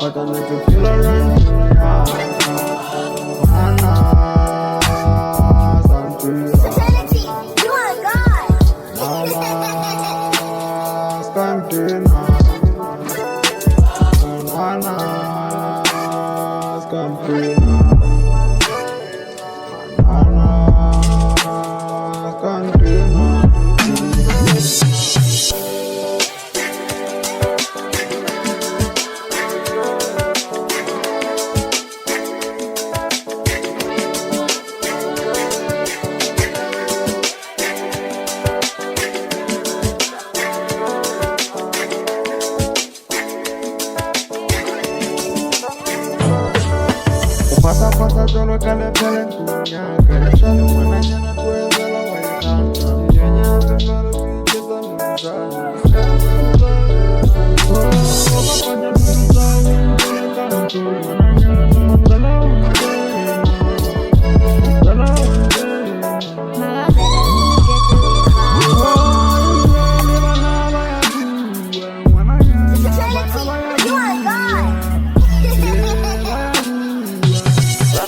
But I make you feel around me, yeah. Mana, Santira. Serenity, you are God. Mana, Scantina. Mana, Scantina. Mana, Scantina. Pasa todo lo que le pele en tu ña. Que le sale una mañana pues de la guayana. Mi ña se me lo pide Serenity, you are God. Sa